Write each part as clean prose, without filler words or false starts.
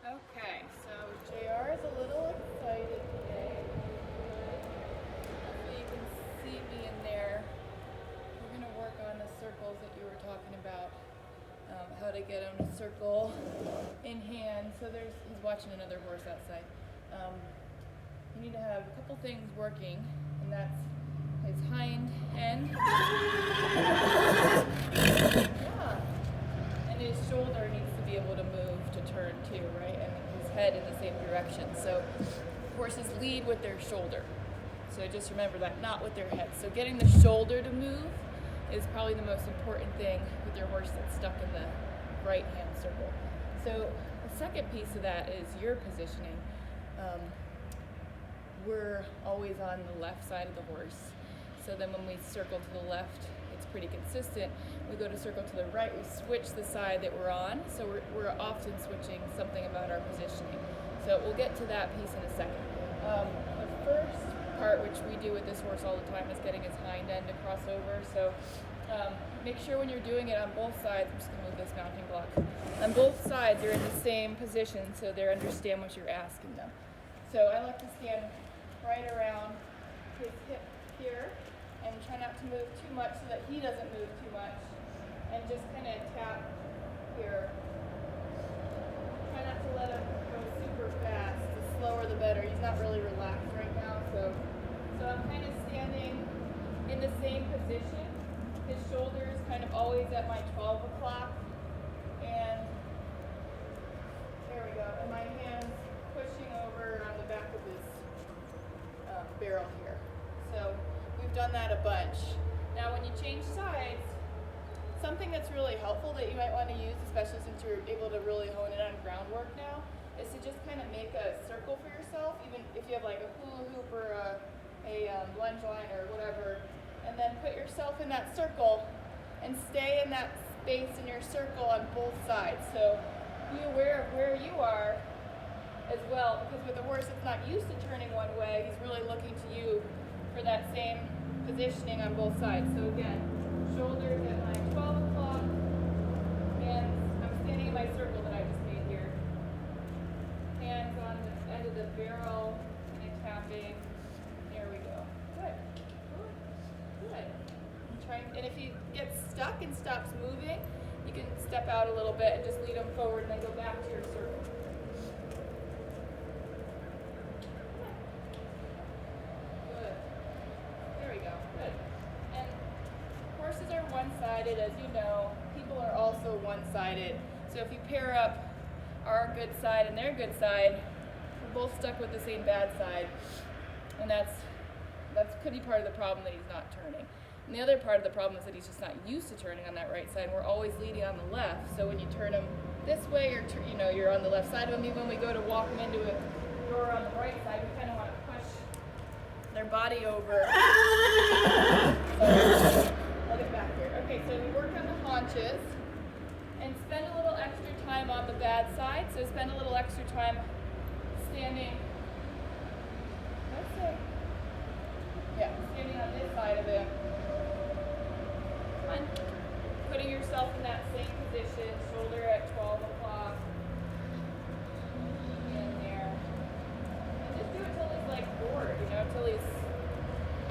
Okay, so JR is a little excited today. Hopefully you can see me in there. We're going to work on the circles that you were talking about. How to get him to circle in hand. So he's watching another horse outside. You need to have a couple things working, and that's his hind end. Yeah. And his shoulder needs to be able to move to turn too, right? And his head in the same direction. So horses lead with their shoulder. So just remember that, not with their head. So getting the shoulder to move is probably the most important thing with your horse that's stuck in the right hand circle. So the second piece of that is your positioning. We're always on the left side of the horse. So then when we circle to the left, it's pretty consistent. We go to circle to the right, we switch the side that we're on. So we're often switching something about our positioning. So we'll get to that piece in a second. The first part, which we do with this horse all the time, is getting his hind end to cross over. So make sure when you're doing it on both sides, I'm just going to move this mounting block. On both sides, they're in the same position so they understand what you're asking them. So I like to stand right around his hip here and try not to move too much so that he doesn't move too much. And just kind of tap here. Try not to let him go super fast. The slower the better. He's not really relaxed right now, so I'm kind of standing in the same position. His shoulder is kind of always at my 12 o'clock, and there we go. And my hands pushing over on the back of his barrel here. So we've done that a bunch. Now when you change sides, something that's really helpful that you might want to use, especially since you're able to really hone in on groundwork now, is to just kind of make a circle for yourself, even if you have like a hula hoop or a lunge line or whatever, and then put yourself in that circle and stay in that space in your circle on both sides. So be aware of where you are as well, because with a horse that's not used to turning one way, he's really looking to you for that same positioning on both sides. So again, shoulders at my 12 o'clock, and I'm standing in my circle that I just made here. Hands on the end of the barrel, and tapping. There we go. Good. Good. And if he gets stuck and stops moving, you can step out a little bit and just lead him forward and then go back to your circle. One-sided, as you know, people are also one-sided. So if you pair up our good side and their good side, we're both stuck with the same bad side, and that's could be part of the problem that he's not turning. And the other part of the problem is that he's just not used to turning on that right side. We're always leading on the left, so when you turn him this way, you're on the left side of him. Even when we go to walk him into a door on the right side, we kind of want to push their body over. So, I'll get back here. Okay, so we work on the haunches and spend a little extra time on the bad side. So spend a little extra time standing, standing on this side of him. And putting yourself in that same position, shoulder at 12 o'clock. In there. And just do it till he's like bored, till he's,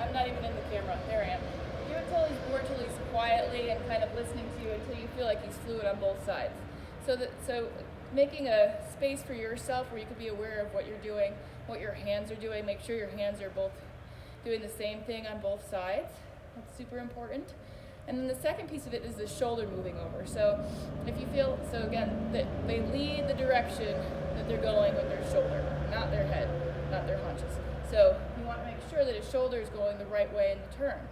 I'm not even in the camera, there I am. Do it till he's bored, till he's quietly and kind of listening to you until you feel like he's fluid on both sides. So making a space for yourself where you can be aware of what you're doing, what your hands are doing. Make sure your hands are both doing the same thing on both sides. That's super important. And then the second piece of it is the shoulder moving over. So if you feel, again, that they lead the direction that they're going with their shoulder, not their head, not their haunches. So you want to make sure that his shoulder is going the right way in the turn.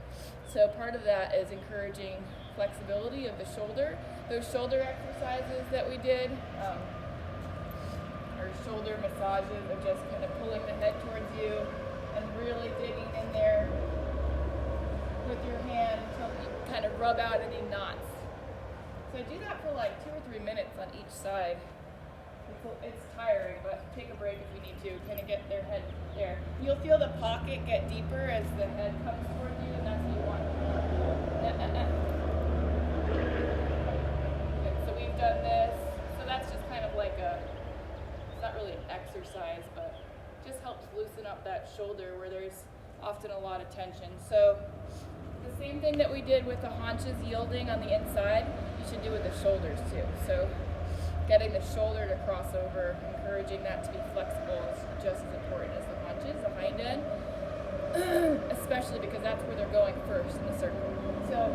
So part of that is encouraging flexibility of the shoulder. Those shoulder exercises that we did, or shoulder massages, of just kind of pulling the head towards you and really digging in there with your hand until you kind of rub out any knots. So do that for like 2 or 3 minutes on each side. It's tiring, but take a break if you need to. Kind of get their head there. You'll feel the pocket get deeper as the head comes towards you, and that's what you want. Good. So we've done this. So that's just kind of like a not really an exercise, but just helps loosen up that shoulder where there's often a lot of tension. So the same thing that we did with the haunches yielding on the inside, you should do with the shoulders too. So getting the shoulder to cross over, encouraging that to be flexible is just as important as the haunches, the hind end, especially because that's where they're going first in the circle. So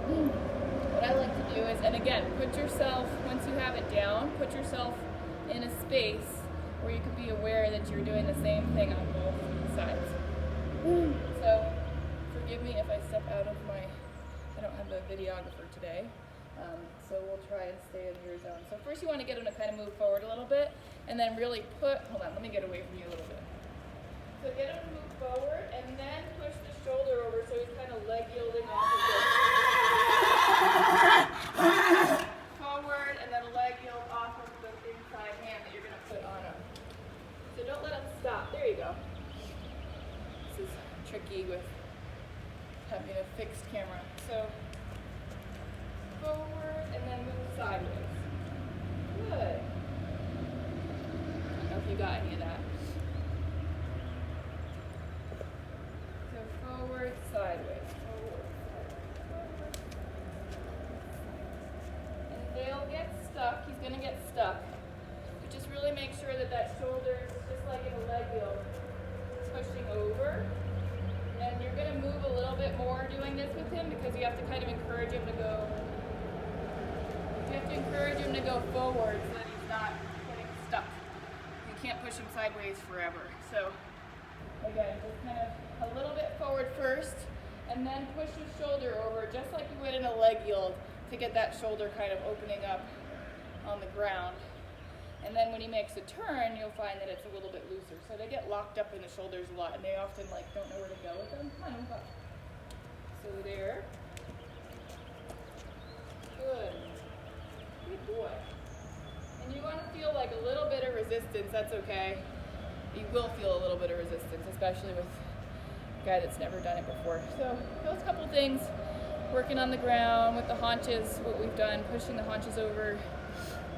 what I like to do is, and again, put yourself, once you have it down, put yourself in a space where you can be aware that you're doing the same thing on both sides. So forgive me if I step out of my, I don't have a videographer today, so we'll try and stay in your zone. So first you want to get him to kind of move forward a little bit, and then really put, hold on, let me get away from you a little bit. So get him to move forward, and then push the shoulder over so he's kind of leg yielding off of this. Forward, and then leg yield off of the inside hand that you're going to put on him. So don't let him stop. There you go. This is tricky with having a fixed camera. So forward and then move sideways. Good. I don't know if you got any of that. So forward, sideways. Forward, sideways. And they'll get stuck. He's going to get stuck. But just really make sure that that shoulder is just like in a leg yield, pushing over. And you're going to move a little bit more doing this with him because you have to kind of encourage him to go. You have to encourage him to go forward so that he's not getting stuck. You can't push him sideways forever. So again, just kind of a little bit forward first, and then push your shoulder over just like you would in a leg yield to get that shoulder kind of opening up on the ground. And then when he makes a turn, you'll find that it's a little bit looser. So they get locked up in the shoulders a lot, and they often don't know where to go with them. Come on, move up. So there. Good. Good boy. And you want to feel like a little bit of resistance. That's okay. You will feel a little bit of resistance, especially with a guy that's never done it before. So those couple things, working on the ground with the haunches, what we've done, pushing the haunches over,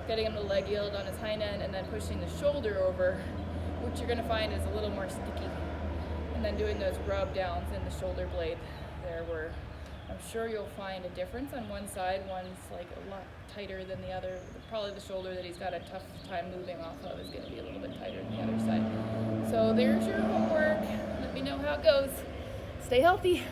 getting him to leg yield on his hind end, and then pushing the shoulder over, which you're going to find is a little more sticky. And then doing those rub downs in the shoulder blade there, where I'm sure you'll find a difference on one side. One's like a lot tighter than the other. Probably the shoulder that he's got a tough time moving off of is going to be a little bit tighter than the other side. So there's your homework. Let me know how it goes. Stay healthy.